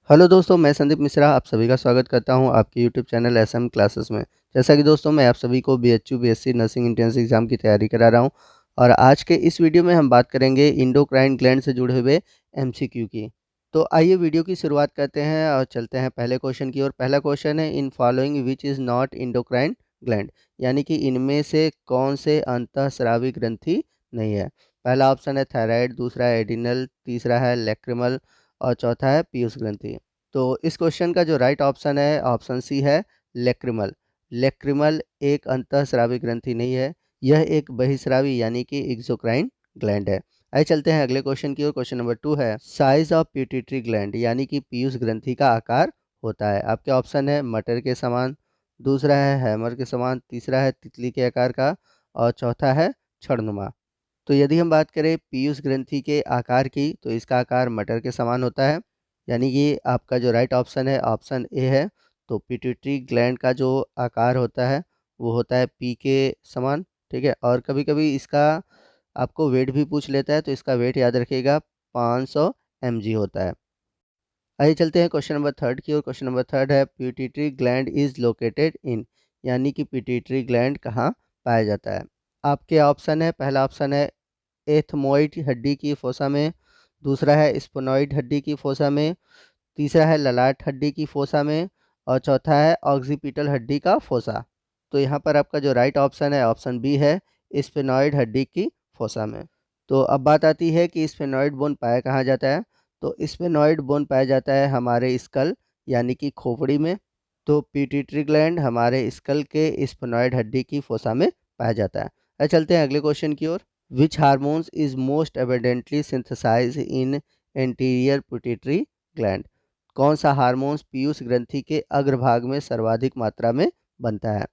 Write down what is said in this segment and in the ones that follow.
Hello दोस्तों, मैं संदीप मिश्रा आप सभी का स्वागत करता हूं आपके यूट्यूब चैनल एसएम क्लासेस में। जैसा कि दोस्तों मैं आप सभी को BHU BSc nursing entrance exam की तैयारी करा रहा हूं और आज के इस वीडियो में हम बात करेंगे एंडोक्राइन ग्लैंड से जुड़े हुए एमसीक्यू की। तो आइए वीडियो की शुरुआत करते हैं और चलते हैं पहले क्वेश्चन की ओर। पहला क्वेश्चन है, इन following which is not endocrine gland, यानी कि इनमें से कौन से अंतःस्रावी ग्रंथि नहीं है। पहला ऑप्शन है थायराइड, दूसरा है एडिनल, तीसरा है लैक्रिमल और चौथा है पीयूष ग्रंथि। तो इस क्वेश्चन का जो राइट ऑप्शन है ऑप्शन सी है लेक्रिमल। लेक्रिमल एक अंतःस्रावी ग्रंथि नहीं है, यह एक बहिस्रावी यानी कि एक्सोक्राइन ग्लैंड है। आइए चलते हैं अगले क्वेश्चन की ओर। क्वेश्चन नंबर 2 है, साइज ऑफ पिट्यूटरी ग्लैंड यानी कि पीयूष ग्रंथि का आकार होता है। आपके ऑप्शन है मटर के समान, दूसरा है हैमर के समान, तीसरा है तितली के आकार का और चौथा है छड़नुमा। तो यदि हम बात करें पीयूष ग्रंथि के आकार की तो इसका आकार मटर के समान होता है, यानी कि आपका जो राइट ऑप्शन है ऑप्शन ए है। तो पिट्यूटरी ग्लैंड का जो आकार होता है वो होता है पी के समान, ठीक है। और कभी कभी इसका आपको वेट भी पूछ लेता है, तो इसका वेट याद रखिएगा 500 mg होता है। आइए चलते हैं क्वेश्चन नंबर थर्ड की ओर। क्वेश्चन नंबर थर्ड है, pituitary gland is located in, यानी कि पिट्यूटरी ग्लैंड कहाँ पाया जाता है। आपके ऑप्शन है, पहला ऑप्शन है एथमोइड हड्डी की फोसा में, दूसरा है स्पोनोइड हड्डी की फोसा में, तीसरा है ललाट हड्डी की फोसा में और चौथा है ऑक्सीपिटल हड्डी का फोसा। तो यहाँ पर आपका जो राइट ऑप्शन है ऑप्शन बी है, स्फेनॉइड हड्डी की फोसा में। तो अब बात आती है कि स्फेनॉइड बोन पाया कहाँ जाता है। तो स्फेनॉइड बोन पाया जाता है हमारे स्कल यानी कि खोपड़ी में। तो पिट्यूटरी ग्लैंड हमारे स्कल के स्फेनॉइड हड्डी की फोसा में पाया जाता है। अब चलते हैं अगले क्वेश्चन की ओर। Which hormones is most evidently synthesize in anterior pituitary gland. कौन सा हार्मोन्स पीयूष ग्रंथि के अग्रभाग में सर्वाधिक मात्रा में बनता है।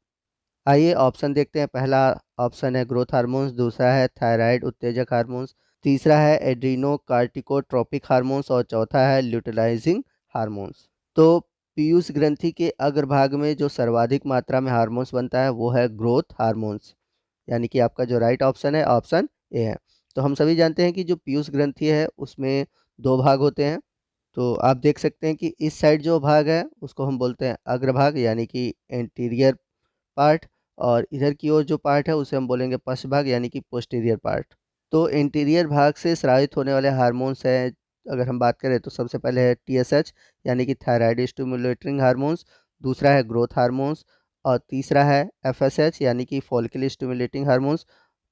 आइए ऑप्शन देखते हैं। पहला ऑप्शन है ग्रोथ हार्मोन्स, दूसरा है थायराइड उत्तेजक हार्मोन्स, तीसरा है एड्रीनो कार्टिकोट्रोपिक हार्मोन्स और चौथा है ल्यूटिलाइजिंग हार्मोन्स। तो पीयूष ग्रंथि के अग्रभाग में जो सर्वाधिक मात्रा में हार्मोन्स बनता है वो है ग्रोथ हार्मोन्स, यानी कि आपका जो राइट ऑप्शन है ऑप्शन ए है। तो हम सभी जानते हैं कि जो पीयूष ग्रंथि है उसमें दो भाग होते हैं। तो आप देख सकते हैं कि इस साइड जो भाग है उसको हम बोलते हैं अग्रभाग यानी कि एंटीरियर पार्ट, और इधर की ओर जो पार्ट है उसे हम बोलेंगे पश्च भाग यानी कि पोस्टीरियर पार्ट। तो इंटीरियर भाग से स्रावित होने वाले हार्मोन्स हैं, अगर हम बात करें तो सबसे पहले है टीएसएच यानी कि थायराइड स्टिमुलेटिंग हार्मोन्स, दूसरा है ग्रोथ हार्मोन्स और तीसरा है एफएसएच यानी कि फॉलिकल स्टिमुलेटिंग हार्मोन्स,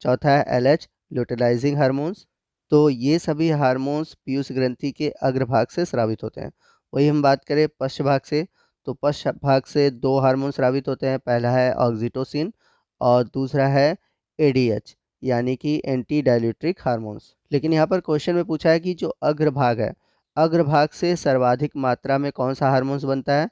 चौथा है एलएच ल्यूटिलाइजिंग हार्मोन्स। तो ये सभी हार्मोन्स पीयूष ग्रंथि के अग्रभाग से स्रावित होते हैं। वही हम बात करें पश्च भाग से, तो पश्च भाग से दो हार्मोन स्रावित होते हैं, पहला है ऑक्सीटोसिन और दूसरा है एडीएच यानी कि एंटी डायल्यूट्रिक हार्मोन्स। लेकिन यहाँ पर क्वेश्चन में पूछा है कि जो अग्रभाग है, अग्रभाग से सर्वाधिक मात्रा में कौन सा हार्मोन्स बनता है।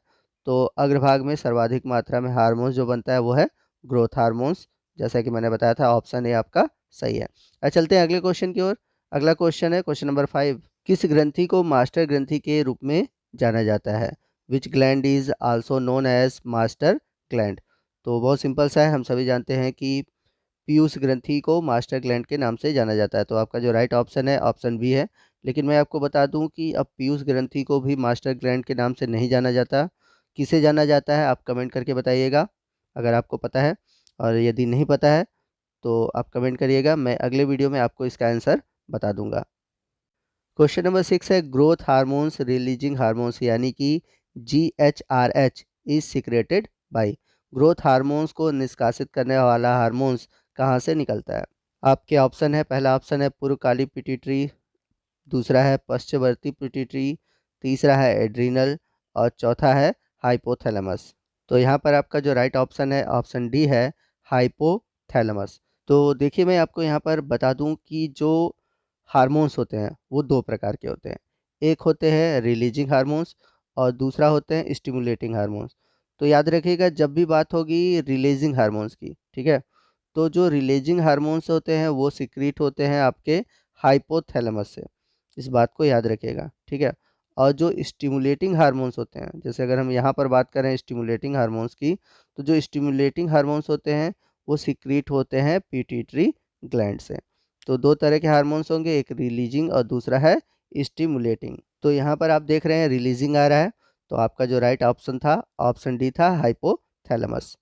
तो अग्रभाग में सर्वाधिक मात्रा में हार्मोन्स जो बनता है वो है ग्रोथ हार्मोन्स, जैसा कि मैंने बताया था ऑप्शन ए आपका सही है। अब चलते हैं अगले क्वेश्चन की ओर। अगला क्वेश्चन है क्वेश्चन नंबर 5, किस ग्रंथि को मास्टर ग्रंथि के रूप में जाना जाता है। Which gland is also known as master gland. तो बहुत सिंपल सा है, हम सभी जानते हैं कि पीयूष ग्रंथि को मास्टर ग्लैंड के नाम से जाना जाता है। तो आपका जो राइट ऑप्शन है ऑप्शन बी है। लेकिन मैं आपको बता दूं कि अब पीयूष ग्रंथि को भी मास्टर ग्लैंड के नाम से नहीं जाना जाता। किसे जाना जाता है आप कमेंट करके बताइएगा अगर आपको पता है, और यदि नहीं पता है तो आप कमेंट करिएगा, मैं अगले वीडियो में आपको इसका आंसर बता दूंगा। क्वेश्चन नंबर 6 है, ग्रोथ हार्मोन्स रिलीजिंग हार्मोन्स यानी कि GHRH is secreted by. Growth hormones को निष्कासित करने वाला हार्मोन्स कहाँ से निकलता है। आपके ऑप्शन है, पहला ऑप्शन है पूर्वकाली पिट्यूटरी, दूसरा है पश्चवर्ती पिट्यूटरी, तीसरा है एड्रीनल और चौथा है हाइपोथैलेमस। तो यहाँ पर आपका जो राइट ऑप्शन है ऑप्शन डी है हाइपोथैलेमस। तो देखिए मैं आपको यहाँ पर बता दूँ कि जो हार्मोन्स होते हैं वो दो प्रकार के होते हैं। एक होते हैं रिलीजिंग हार्मोन्स और दूसरा होते हैं स्टिमुलेटिंग हार्मोन्स। तो याद रखिएगा जब भी बात होगी रिलीजिंग हार्मोन्स की, ठीक है, तो जो रिलीजिंग हार्मोन्स होते हैं वो सिक्रीट होते हैं आपके हाइपोथैलेमस से, इस बात को याद रखिएगा, ठीक है। और जो स्टिमुलेटिंग हार्मोन्स होते हैं, जैसे अगर हम यहाँ पर बात करें स्टिमुलेटिंग हार्मोन्स की, तो जो स्टिमुलेटिंग हार्मोन्स होते हैं वो सिक्रीट होते हैं पिट्यूटरी ग्लैंड से। तो दो तरह के हार्मोन्स होंगे, एक रिलीजिंग और दूसरा है स्टिमुलेटिंग। तो यहाँ पर आप देख रहे हैं रिलीजिंग आ रहा है, तो आपका जो राइट ऑप्शन था ऑप्शन डी था हाइपोथैलेमस।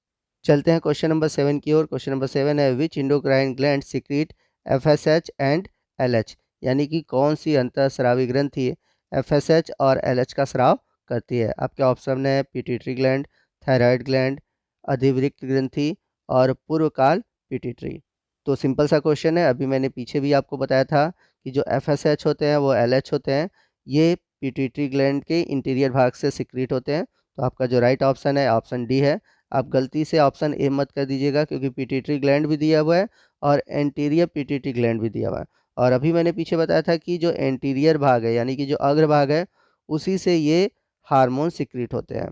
चलते हैं क्वेश्चन नंबर 7 की ओर। क्वेश्चन नंबर 7 है which endocrine gland secrete FSH and LH, यानी कि कौन सी अंतःस्रावी ग्रंथि एफएसएच और एलएच का स्राव करती है। आपके ऑप्शन है पिट्यूटरी ग्लैंड, थायराइड ग्लैंड, अधिवृक्क ग्रंथि और पूर्वकाल पिट्यूटरी। तो सिंपल सा क्वेश्चन है, अभी मैंने पीछे भी आपको बताया था कि जो एफएसएच होते हैं वो एलएच होते हैं, ये पिट्यूटरी ग्लैंड के इंटीरियर भाग से सिक्रीट होते हैं। तो आपका जो राइट ऑप्शन है ऑप्शन डी है। आप गलती से ऑप्शन ए मत कर दीजिएगा, क्योंकि पिट्यूटरी ग्लैंड भी दिया हुआ है और एंटीरियर पिट्यूटरी ग्लैंड भी दिया हुआ है। और अभी मैंने पीछे बताया था कि जो एंटीरियर भाग है यानी कि जो अग्रभाग है उसी से ये हार्मोन सिक्रीट होते हैं।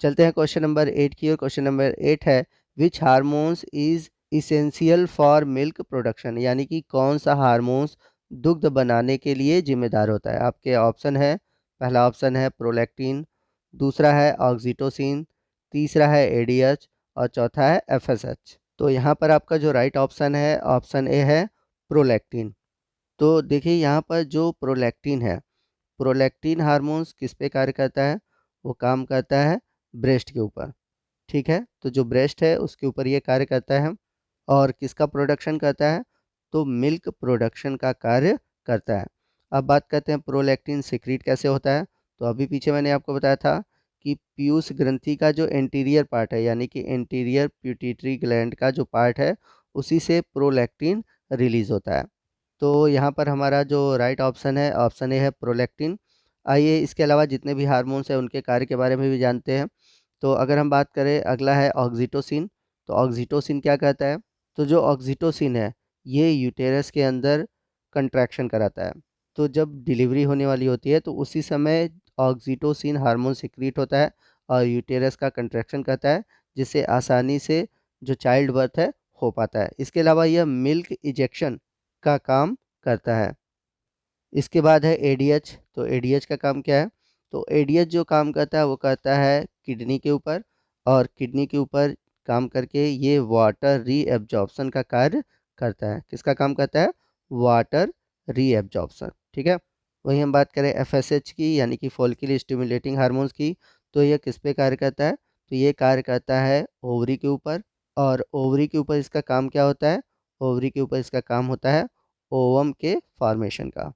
चलते हैं क्वेश्चन नंबर 8 की ओर। क्वेश्चन नंबर 8 है which hormones is essential for milk production, यानी कि कौन सा हार्मोन्स दुग्ध बनाने के लिए जिम्मेदार होता है। आपके ऑप्शन है, पहला ऑप्शन है प्रोलैक्टिन, दूसरा है ऑक्सीटोसिन, तीसरा है एडीएच और चौथा है एफएसएच। तो यहाँ पर आपका जो राइट ऑप्शन है ऑप्शन ए है प्रोलैक्टिन। तो देखिए यहाँ पर जो प्रोलैक्टिन है, प्रोलैक्टिन हार्मोन्स किस पे कार्य करता है, वो काम करता है ब्रेस्ट के ऊपर। ठीक है, तो जो ब्रेस्ट है उसके ऊपर ये कार्य करता है और किसका प्रोडक्शन करता है, तो मिल्क प्रोडक्शन का कार्य करता है। अब बात करते हैं प्रोलैक्टिन सिक्रीट कैसे होता है। तो अभी पीछे मैंने आपको बताया था कि पीयूष ग्रंथि का जो एंटीरियर पार्ट है यानी कि एंटीरियर पिट्यूटरी ग्लैंड का जो पार्ट है उसी से प्रोलैक्टिन रिलीज होता है। तो यहाँ पर हमारा जो राइट ऑप्शन है ऑप्शन ए है प्रोलैक्टिन। आइए इसके अलावा जितने भी हार्मोन्स हैं उनके कार्य के बारे में भी जानते हैं। तो अगर हम बात करें, अगला है ऑक्सीटोसिन। तो ऑक्सीटोसिन क्या कहता है, तो जो ऑक्सीटोसिन है ये यूटेरस के अंदर कंट्रैक्शन कराता है। तो जब डिलीवरी होने वाली होती है तो उसी समय ऑक्सीटोसिन हार्मोन सिक्रीट होता है और यूटेरस का कंट्रैक्शन करता है, जिससे आसानी से जो चाइल्ड बर्थ है हो पाता है। इसके अलावा यह मिल्क इजेक्शन का काम करता है। इसके बाद है एडीएच। तो एडीएच का काम क्या है, तो एडीएच जो काम करता है वो करता है किडनी के ऊपर, और किडनी के ऊपर काम करके ये वाटर रीएब्जॉर्प्शन का कार्य करता है। किसका काम करता है, वाटर रीएब्जॉर्प्शन। ठीक है, वहीं हम बात करें एफएसएच की यानी कि फॉलिकल स्टिमुलेटिंग हार्मोन्स की, तो यह किस पे कार्य करता है, तो ये कार्य करता है ओवरी के ऊपर। और ओवरी के ऊपर इसका काम क्या होता है, ओवरी के ऊपर इसका काम होता है ओवम के फॉर्मेशन का।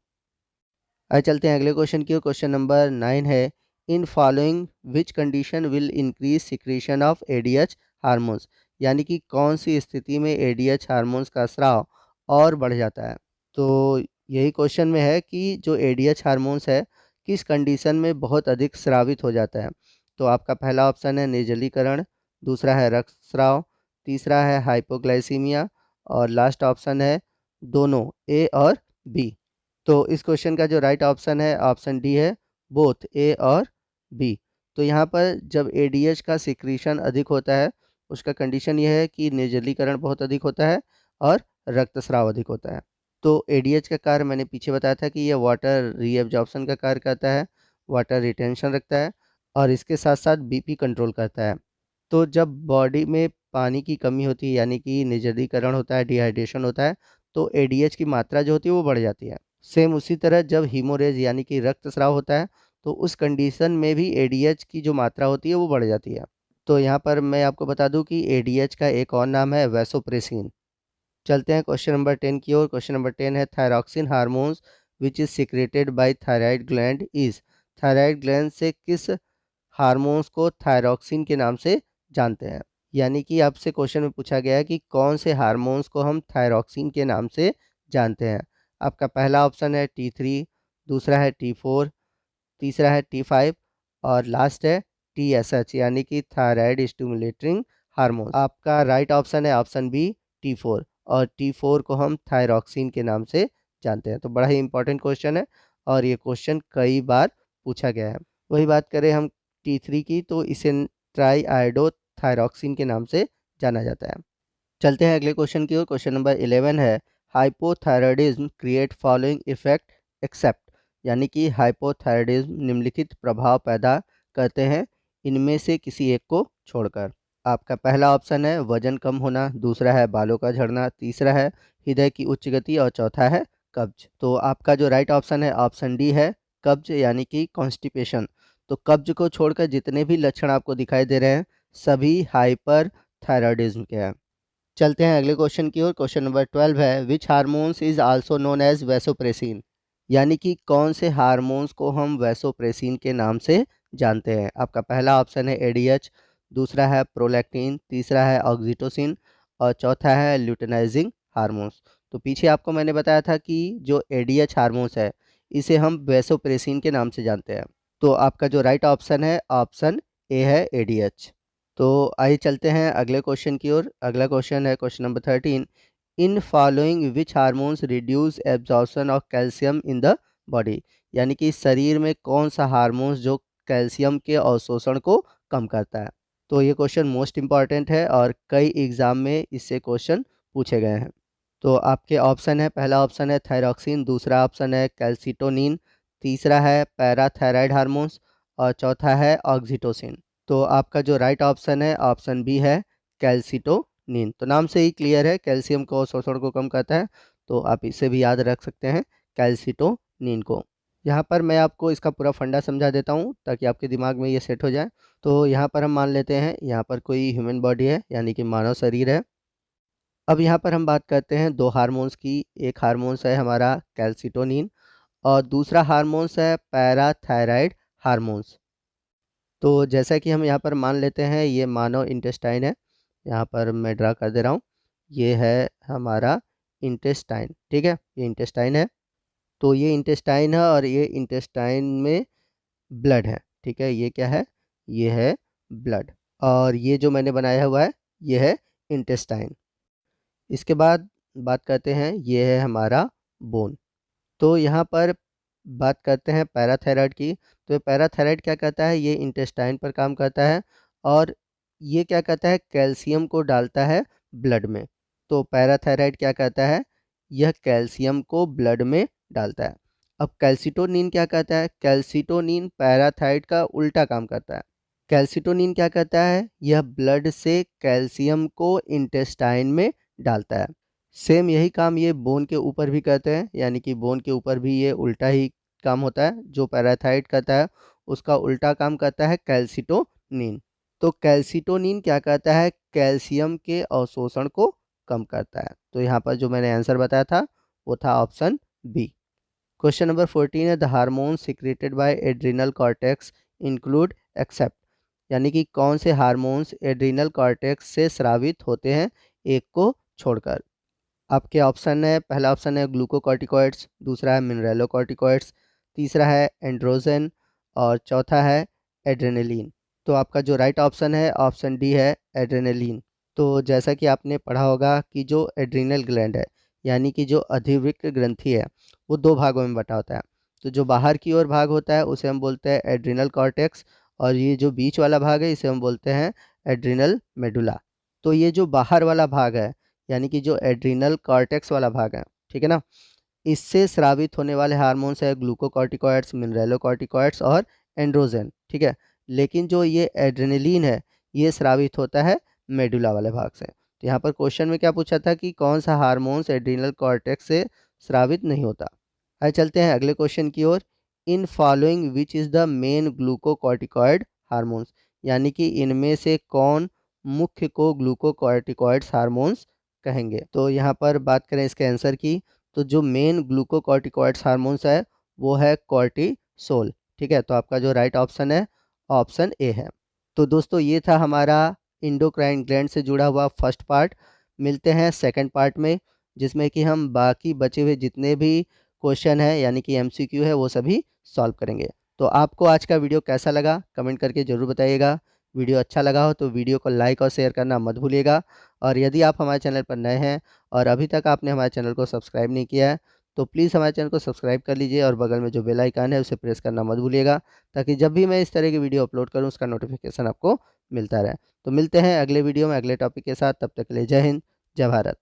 आइए चलते हैं अगले क्वेश्चन की ओर। क्वेश्चन नंबर 9 है इन following which condition will increase secretion of ADH hormones, यानी कि कौन सी स्थिति में एडीएच हार्मोन्स का स्राव और बढ़ जाता है। तो यही क्वेश्चन में है कि जो एडीएच हार्मोन्स है किस कंडीशन में बहुत अधिक स्रावित हो जाता है। तो आपका पहला ऑप्शन है निर्जलीकरण, दूसरा है रक्तस्राव, तीसरा है हाइपोग्लाइसीमिया और लास्ट ऑप्शन है दोनों ए और बी। तो इस क्वेश्चन का जो राइट ऑप्शन है ऑप्शन डी है, बोथ ए और बी। तो यहाँ पर जब एडीएच का सिक्रीशन अधिक होता है उसका कंडीशन यह है कि निर्जलीकरण बहुत अधिक होता है और रक्तस्राव अधिक होता है। तो एडीएच का कार्य मैंने पीछे बताया था कि यह वाटर रीअब्जॉर्प्शन का कार्य करता है, वाटर रिटेंशन रखता है और इसके साथ साथ बीपी कंट्रोल करता है। तो जब बॉडी में पानी की कमी होती है यानी कि निर्जलीकरण होता है, डिहाइड्रेशन होता है, तो एडीएच की मात्रा जो होती है वो बढ़ जाती है। सेम उसी तरह जब हीमोरेज यानी कि रक्तस्राव होता है तो उस कंडीशन में भी एडीएच की जो मात्रा होती है वो बढ़ जाती है। तो यहाँ पर मैं आपको बता दूं कि एडीएच का एक और नाम है वैसोप्रेसिन। चलते हैं क्वेश्चन नंबर 10 की ओर। क्वेश्चन नंबर 10 है thyroxine hormones which is secreted by thyroid gland is, thyroid gland से किस हार्मोन्स को थायरॉक्सिन के नाम से जानते हैं। यानी कि आपसे क्वेश्चन में पूछा गया है कि कौन से हार्मोन्स को हम थायरॉक्सिन के नाम से जानते हैं। आपका पहला ऑप्शन है T3, दूसरा है T4, तीसरा है T5 और लास्ट है TSH यानी कि थायराइड स्टिमुलेटिंग हार्मोन। आपका राइट ऑप्शन है ऑप्शन बी T4, और T4 को हम थायरॉक्सिन के नाम से जानते हैं। तो बड़ा ही इंपॉर्टेंट क्वेश्चन है और ये क्वेश्चन कई बार पूछा गया है। वही बात करें हम T3 की, तो इसे ट्राई आयोडो थायरॉक्सिन के नाम से जाना जाता है। चलते हैं अगले क्वेश्चन की ओर। क्वेश्चन नंबर 11 है hypothyroidism create following effect except, यानी कि हाइपोथायराइडिज्म निम्नलिखित प्रभाव पैदा करते हैं इनमें से किसी एक को छोड़कर। आपका पहला ऑप्शन है वजन कम होना, दूसरा है बालों का झड़ना, तीसरा है हृदय की उच्च गति और चौथा है कब्ज। तो आपका जो राइट ऑप्शन है ऑप्शन डी है कब्ज यानी कि कॉन्स्टिपेशन। तो कब्ज को छोड़कर जितने भी लक्षण आपको दिखाई दे रहे हैं सभी हाइपर थायराइडिज्म के हैं। चलते हैं अगले क्वेश्चन की ओर। क्वेश्चन नंबर 12 है, which hormones is also known as vasopressin. यानी कि कौन से हार्मोन्स को हम वैसोप्रेसिन के नाम से जानते हैं। आपका पहला ऑप्शन है एडीएच, दूसरा है प्रोलैक्टिन, तीसरा है ऑक्सीटोसिन और चौथा है ल्यूटेनाइजिंग हार्मोन्स। तो पीछे आपको मैंने बताया था कि जो एडीएच हार्मोन्स है इसे हम वैसोप्रेसिन के नाम से जानते हैं। तो आपका जो राइट ऑप्शन है ऑप्शन ए है एडीएच। तो आइए चलते हैं अगले क्वेश्चन की ओर। अगला क्वेश्चन है question number 13, in following which hormones reduce absorption of calcium in the body. यानी कि शरीर में कौन सा हार्मोन्स जो कैल्शियम के अवशोषण को कम करता है। तो ये क्वेश्चन मोस्ट इम्पॉर्टेंट है और कई एग्जाम में इससे क्वेश्चन पूछे गए हैं। तो आपके ऑप्शन है, पहला ऑप्शन है थायरॉक्सिन, दूसरा ऑप्शन है कैल्सिटोनिन, तीसरा है पैराथायराइड हार्मोन्स और चौथा है ऑक्सीटोसिन। तो आपका जो राइट ऑप्शन है ऑप्शन बी है कैल्सिटोनिन। तो नाम से ही क्लियर है, कैल्शियम को अवशोषण को कम करता है, तो आप इसे भी याद रख सकते हैं कैल्सिटोनिन को। यहाँ पर मैं आपको इसका पूरा फंडा समझा देता हूँ ताकि आपके दिमाग में ये सेट हो जाए। तो यहाँ पर हम मान लेते हैं यहाँ पर कोई ह्यूमन बॉडी है यानी कि मानव शरीर है। अब यहाँ पर हम बात करते हैं दो हार्मोन्स की। एक हार्मोन्स है हमारा कैल्सिटोनिन और दूसरा हार्मोन्स है पैराथायराइड हार्मोन्स। तो जैसा कि हम यहाँ पर मान लेते हैं ये मानव इंटेस्टाइन है, यहाँ पर मैं ड्रा कर दे रहा हूँ, ये है हमारा इंटेस्टाइन। ठीक है, ये इंटेस्टाइन है। तो ये इंटेस्टाइन है और ये इंटेस्टाइन में ब्लड है। ठीक है, ये क्या है, ये है ब्लड। और ये जो मैंने बनाया हुआ है ये है इंटेस्टाइन। इसके बाद बात करते हैं, ये है हमारा बोन। तो यहाँ पर बात करते हैं पैराथायराइड की। तो ये पैराथायराइड क्या करता है, ये इंटेस्टाइन पर काम करता है और ये क्या करता है, कैल्शियम को डालता है ब्लड में। तो पैराथायराइड क्या करता है, यह कैल्शियम को ब्लड में डालता है। अब कैल्सिटोनिन क्या करता है, कैल्सिटोनिन पैराथायराइड का उल्टा काम करता है। कैल्सिटोनिन क्या करता है, यह ब्लड से कैल्शियम को इंटेस्टाइन में डालता है। सेम यही काम ये बोन के ऊपर भी करते हैं, यानी कि बोन के ऊपर भी ये उल्टा ही काम होता है। जो पैराथायराइड करता है उसका उल्टा काम करता है कैल्सिटोनिन। तो कैल्सिटोनिन क्या करता है, कैल्शियम के अवशोषण को कम करता है। तो यहाँ पर जो मैंने आंसर बताया था वो था ऑप्शन बी। क्वेश्चन नंबर 14 है, the hormone secreted by adrenal cortex include except. यानी कि कौन से हार्मोन्स एड्रिनल कॉर्टेक्स से स्रावित होते हैं एक को छोड़कर। आपके ऑप्शन है, पहला ऑप्शन है ग्लूकोकॉर्टिकॉइड्स, दूसरा है मिनरलोकॉर्टिकॉइड्स, तीसरा है एंड्रोजन और चौथा है एड्रेनलिन। तो आपका जो राइट ऑप्शन है ऑप्शन डी है एड्रेनलिन। तो जैसा कि आपने पढ़ा होगा कि जो एड्रिनल ग्लैंड है यानी कि जो अधिवृक्क ग्रंथि है वो दो भागों में बटा होता है। तो जो बाहर की ओर भाग होता है उसे हम बोलते हैं एड्रिनल कॉर्टेक्स और ये जो बीच वाला भाग है इसे हम बोलते हैं एड्रिनल मेडुला। तो ये जो बाहर वाला भाग है यानी कि जो एड्रिनल कॉर्टेक्स वाला भाग है, ठीक है ना, इससे स्रावित होने वाले हार्मोन्स है ग्लूकोकॉर्टिकॉइड्स, मिनरलोकॉर्टिकॉइड्स और एंड्रोजन। ठीक है, लेकिन जो ये एड्रेनलिन है ये स्रावित होता है मेडुला वाले भाग से। तो यहाँ पर क्वेश्चन में क्या पूछा था कि कौन सा हार्मोन्स एड्रिनल कॉर्टेक्स से स्रावित नहीं होता। आइए चलते हैं अगले क्वेश्चन की ओर। In following which is the main glucocorticoid hormones. यानी कि इनमें से कौन मुख्य को ग्लूकोकॉर्टिकॉइड्स हार्मोन्स कहेंगे। तो यहाँ पर बात करें इसके आंसर की, तो जो मेन ग्लूकोकॉर्टिकॉइड्स हार्मोन्स है वो है कॉर्टिसोल। ठीक है, तो आपका जो राइट ऑप्शन है ऑप्शन ए है। तो दोस्तों ये था हमारा इंडोक्राइन ग्लैंड से जुड़ा हुआ फर्स्ट पार्ट। मिलते हैं सेकंड पार्ट में जिसमें कि हम बाकी बचे हुए जितने भी क्वेश्चन है यानी कि एमसीक्यू है वो सभी सॉल्व करेंगे। तो आपको आज का वीडियो कैसा लगा कमेंट करके ज़रूर बताइएगा। वीडियो अच्छा लगा हो तो वीडियो को लाइक और शेयर करना मत भूलिएगा। और यदि आप हमारे चैनल पर नए हैं और अभी तक आपने हमारे चैनल को सब्सक्राइब नहीं किया है तो प्लीज़ हमारे चैनल को सब्सक्राइब कर लीजिए और बगल में जो बेल आइकन है उसे प्रेस करना मत भूलिएगा ताकि जब भी मैं इस तरह की वीडियो अपलोड करूं उसका नोटिफिकेशन आपको मिलता रहे। तो मिलते हैं अगले वीडियो में अगले टॉपिक के साथ, तब तक के लिए जय हिंद, जय भारत।